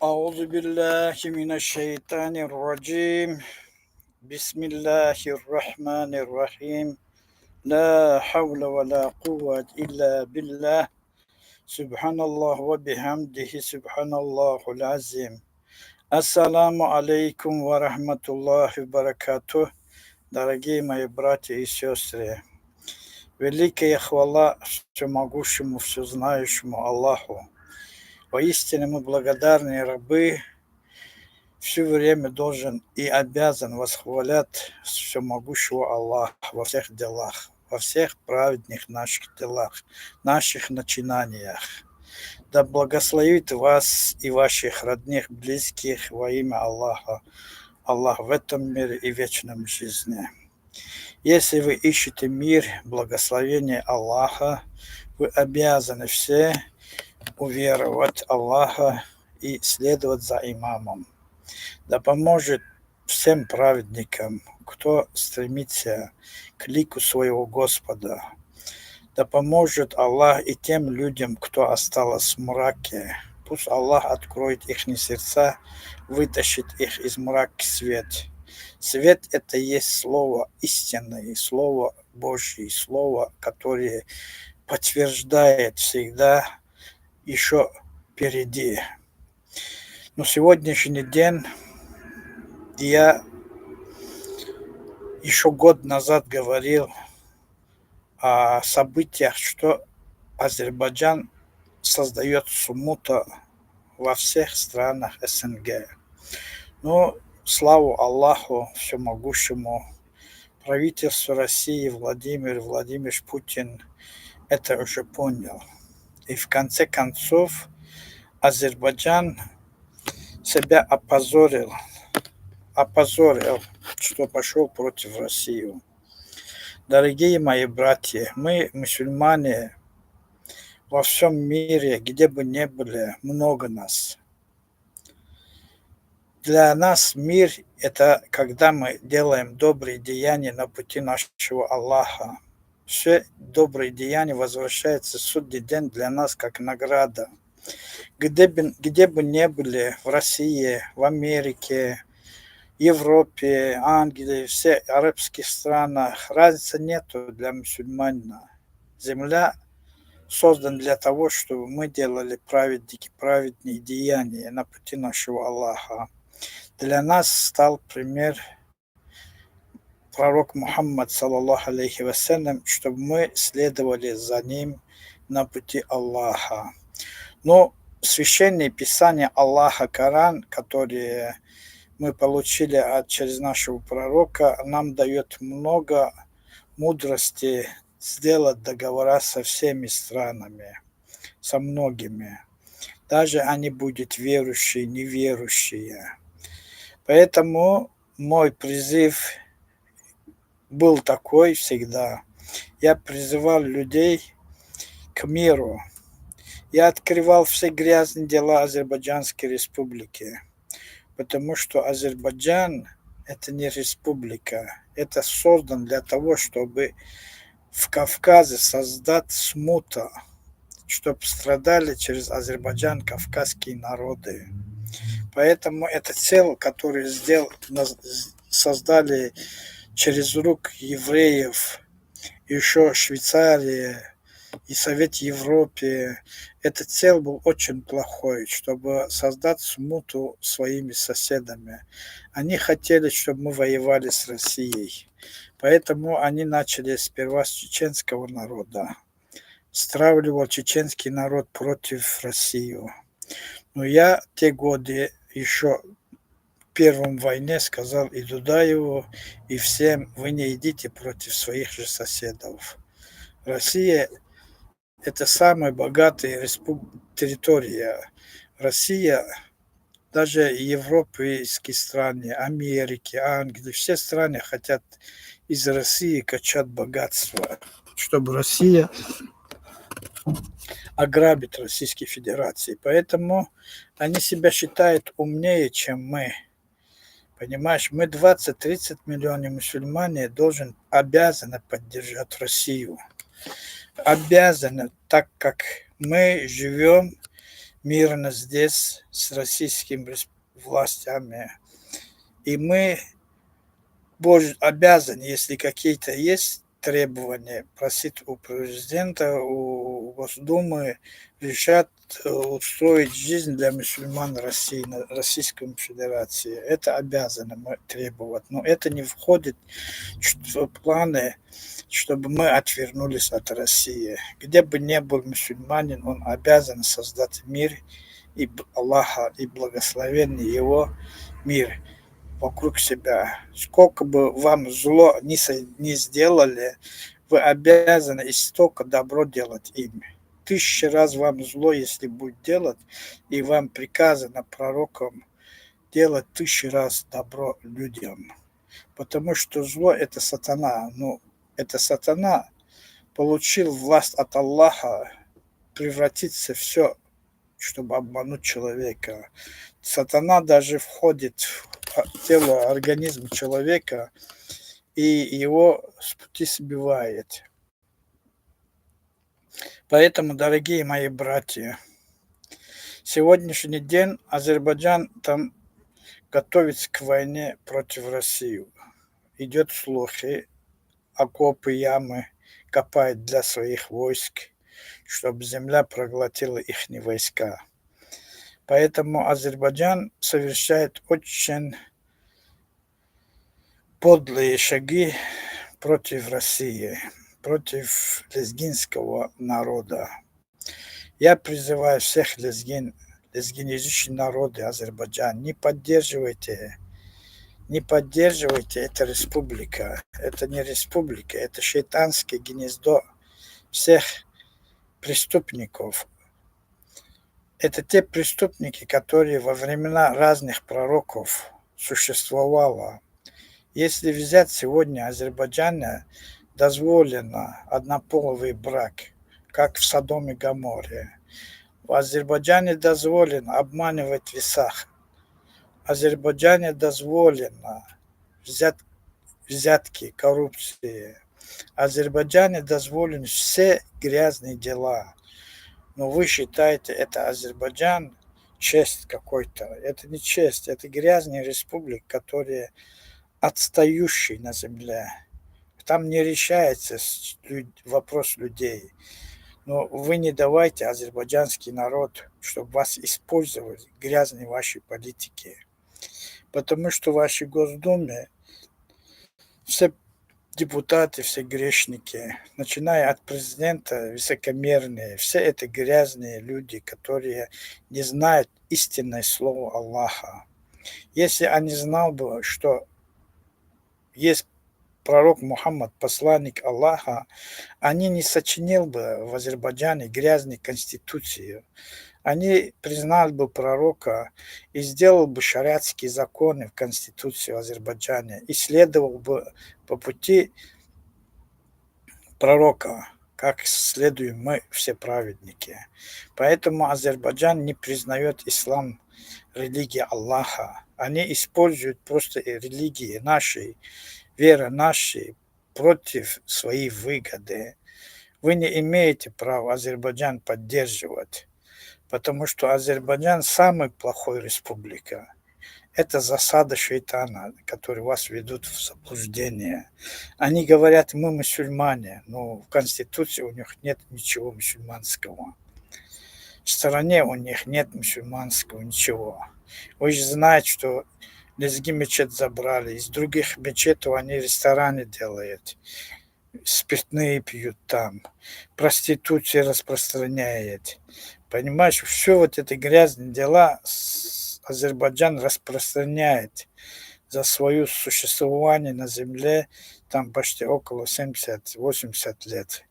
أعوذ بالله من الشيطان الرجيم. بسم الله الرحمن الرحيم. لا حول ولا قوة إلا بالله. سبحان الله وبحمده سبحان الله العظيم. Ассаламу алейкум ва рахматуллахи баракатух, дорогие мои братья и сестры. Великая хвала всемогущему, всезнающему Аллаху. Поистине мы благодарные рабы, все время должен и обязан восхвалять всемогущего Аллаха во всех делах, во всех праведных наших делах, наших начинаниях. Да благословит вас и ваших родных, близких во имя Аллаха, Аллах в этом мире и вечном жизни. Если вы ищете мир, благословение Аллаха, вы обязаны все уверовать Аллаха и следовать за имамом. Да поможет всем праведникам, кто стремится к лику своего Господа. Да поможет Аллах и тем людям, кто остался в мраке. Пусть Аллах откроет их сердца, вытащит их из мрака в свет. Свет – это есть слово истинное, слово Божье, слово, которое подтверждает всегда еще впереди. Но сегодняшний день я еще год назад говорил о событиях, что Азербайджан создает смуту во всех странах СНГ. Но слава Аллаху всемогущему, правительство России Владимир Владимирович Путин это уже понял. И в конце концов Азербайджан себя опозорил, что пошел против России. Дорогие мои братья, мы, мусульмане, во всем мире, где бы ни были, много нас. Для нас мир – это когда мы делаем добрые деяния на пути нашего Аллаха. Все добрые деяния возвращаются в судный день для нас как награда. Где бы ни были, в России, в Америке, Европе, Англии, все арабских странах, разницы нету для мусульманина. Земля создана для того, чтобы мы делали праведные деяния на пути нашего Аллаха. Для нас стал пример пророк Мухаммад, саллаллаху алейхи вассалям, чтобы мы следовали за ним на пути Аллаха. Но священные писания Аллаха, Коран, которые мы получили через нашего пророка, нам дает много мудрости сделать договора со всеми странами, со многими. Даже они будут верующие, неверующие. Поэтому мой призыв был такой всегда. Я призывал людей к миру. Я открывал все грязные дела Азербайджанской республики. Потому что Азербайджан – это не республика. Это создан для того, чтобы в Кавказе создать смуту, чтобы страдали через Азербайджан кавказские народы. Поэтому это цель, которую создали через рук евреев, еще Швейцария и Совет Европы. Эта цель был очень плохой, чтобы создать смуту своими соседами. Они хотели, чтобы мы воевали с Россией. Поэтому они начали сперва с чеченского народа. Стравливал чеченский народ против России. Но я те годы еще в Первой войне сказал и Дудаеву, и всем, вы не идите против своих же соседов. Россия – это самая богатая территория. Россия, даже европейские страны, Америки, Англии, все страны хотят из России качать богатство, чтобы Россия ограбить Российской Федерации. Поэтому они себя считают умнее, чем мы. Понимаешь, мы 20-30 миллионов мусульмане обязаны поддержать Россию. Обязаны, так как мы живем мирно здесь с российскими властями. И мы обязаны, если какие-то есть требования, просить у президента, у Госдумы решать, устроить жизнь для мусульман России, Российской Федерации. Это обязаны мы требовать. Но это не входит в планы, чтобы мы отвернулись от России. Где бы ни был мусульманин, он обязан создать мир и Аллаха, и благословение его мир вокруг себя. Сколько бы вам зло не сделали, вы обязаны и столько добро делать им. 1000 раз вам зло, если будет делать, и вам приказано пророком делать 1000 раз добро людям. Потому что зло – это сатана. Ну, это сатана получил власть от Аллаха превратиться в все, чтобы обмануть человека. Сатана даже входит в тело, организм человека и его с пути сбивает. Поэтому, дорогие мои братья, сегодняшний день Азербайджан там готовится к войне против России. Идет слухи, окопы, ямы копает для своих войск, чтобы земля проглотила их войска. Поэтому Азербайджан совершает очень подлые шаги против России, против лезгинского народа. Я призываю всех лезгинязычных народов Азербайджана, не поддерживайте эту республику. Это не республика, это шайтанское гнездо всех преступников. Это те преступники, которые во времена разных пророков существовало. Если взять сегодня Азербайджане, дозволено однополый брак, как в Содоме и Гоморре. В Азербайджане дозволено обманывать в весах. В Азербайджане дозволено взятки, коррупции. В Азербайджане дозволены все грязные дела. Но вы считаете, это Азербайджан честь какой-то. Это не честь, это грязная республика, которая отстающий на земле. Там не решается вопрос людей. Но вы не давайте азербайджанский народ, чтобы вас использовали грязные ваши политики. Потому что в вашей Госдуме все депутаты, все грешники, начиная от президента, высокомерные, все это грязные люди, которые не знают истинное слово Аллаха. Если они знали бы, что есть пророк Мухаммад, посланник Аллаха, они не сочинили бы в Азербайджане грязной конституцию. Они признали бы пророка и сделали бы шариатские законы в конституции Азербайджана и следовал бы по пути пророка, как следуем мы, все праведники. Поэтому Азербайджан не признает ислам, религия Аллаха. Они используют просто религии нашей, вера нашей против своей выгоды. Вы не имеете права Азербайджан поддерживать, потому что Азербайджан самая плохая республика. Это засада шайтана, который вас ведут в заблуждение. Они говорят, мы мусульмане, но в Конституции у них нет ничего мусульманского. В стране у них нет мусульманского ничего. Вы же знаете, что Лезги мечеть забрали, из других мечетей они рестораны делают, спиртные пьют там, проституция распространяет. Понимаешь, все вот эти грязные дела Азербайджан распространяет за свое существование на земле там почти около 70-80 лет.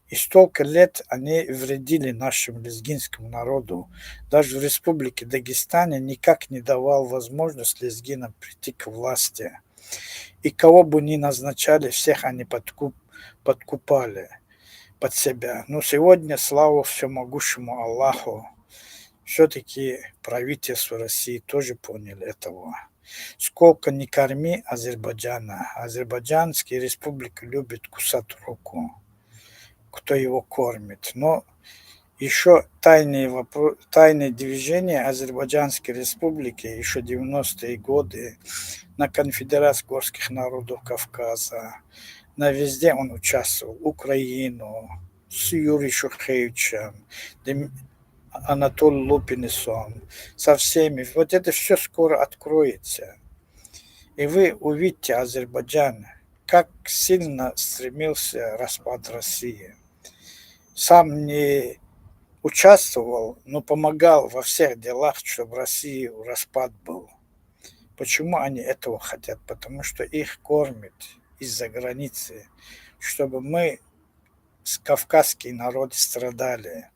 И столько лет они вредили нашему лезгинскому народу. Даже в республике Дагестане никак не давал возможность лезгинам прийти к власти. И кого бы ни назначали, всех они подкупали под себя. Но сегодня, слава всемогущему Аллаху, все-таки правительство России тоже поняли этого. Сколько ни корми Азербайджана, Азербайджанская республика любит кусать руку, кто его кормит. Но Еще тайные движения Азербайджанской республики еще 90-е годы на Конфедерации горских народов Кавказа. На везде он участвовал. Украину, с Юрием Шухевичем, Анатолием Лупинисом, со всеми. Вот это все скоро откроется. И вы увидите Азербайджан, как сильно стремился распад России. Сам не участвовал, но помогал во всех делах, чтобы России распад был. Почему они этого хотят? Потому что их кормят из-за границы, чтобы мы, кавказские народы, страдали.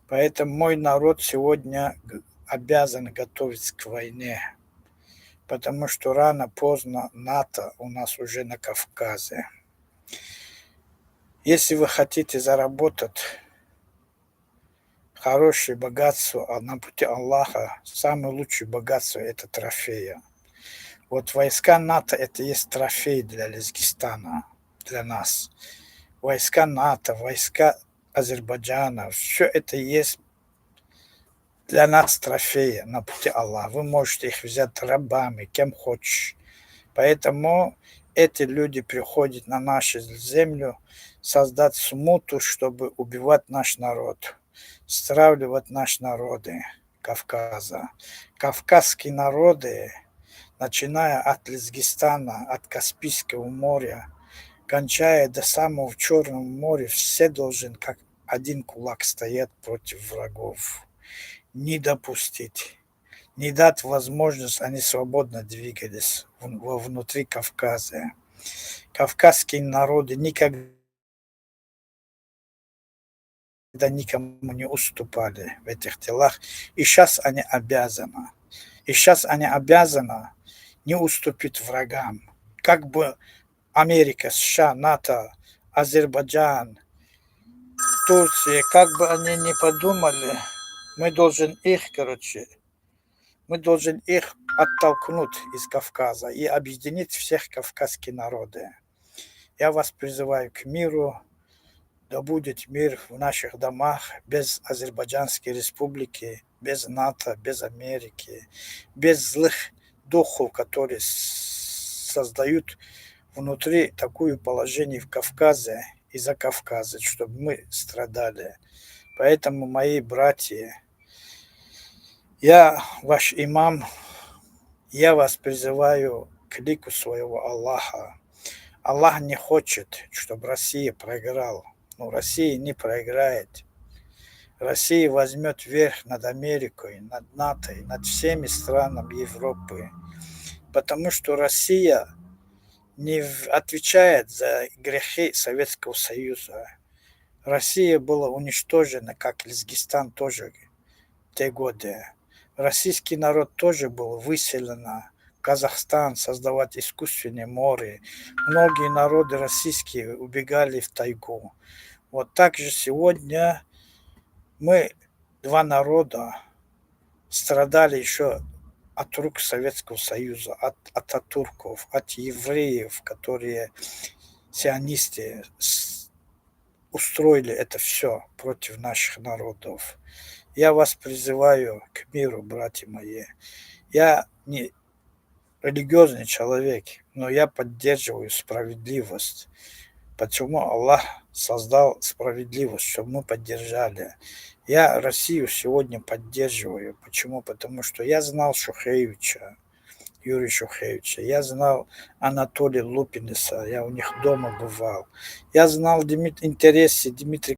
Поэтому мой народ сегодня обязан готовиться к войне, потому что рано-поздно НАТО у нас уже на Кавказе. Если вы хотите заработать хорошее богатство, а на пути Аллаха самое лучшее богатство – это трофеи. Вот войска НАТО – это есть трофей для Лезгистана, для нас. Войска НАТО, войска Азербайджана – все это есть для нас трофеи на пути Аллаха. Вы можете их взять рабами, кем хочешь. Поэтому эти люди приходят на нашу землю создать смуту, чтобы убивать наш народ, стравливать наши народы Кавказа. Кавказские народы, начиная от Лезгистана, от Каспийского моря, кончая до самого Черного моря, все должны как один кулак стоять против врагов. Не допустить, не дать возможность, они свободно двигались внутри Кавказа. Кавказские народы никогда никому не уступали в этих делах, и сейчас они обязаны. И сейчас они обязаны не уступить врагам. Как бы Америка, США, НАТО, Азербайджан, Турция, как бы они ни подумали, мы должны их оттолкнуть из Кавказа и объединить всех кавказских народов. Я вас призываю к миру, да будет мир в наших домах без Азербайджанской республики, без НАТО, без Америки, без злых духов, которые создают внутри такое положение в Кавказе и за Кавказе, чтобы мы страдали. Поэтому, мои братья, я ваш имам, я вас призываю к лику своего Аллаха. Аллах не хочет, чтобы Россия проиграла. Но Россия не проиграет. Россия возьмет верх над Америкой, над НАТО, над всеми странами Европы. Потому что Россия не отвечает за грехи Советского Союза. Россия была уничтожена, как Лезгистан тоже в те годы. Российский народ тоже был выселен в Казахстан, создавать искусственные моря. Многие народы российские убегали в тайгу. Вот так же сегодня мы, два народа, страдали еще от рук Советского Союза, от ататурков, от евреев, которые сионисты устроили это все против наших народов. Я вас призываю к миру, братья мои. Я не религиозный человек, но я поддерживаю справедливость. Почему Аллах создал справедливость, чтобы мы поддержали. Я Россию сегодня поддерживаю. Почему? Потому что я знал Шухевича, Юрия Шухевича, я знал Анатолия Лупиниса, я у них дома бывал. Я знал интересы Дмитрия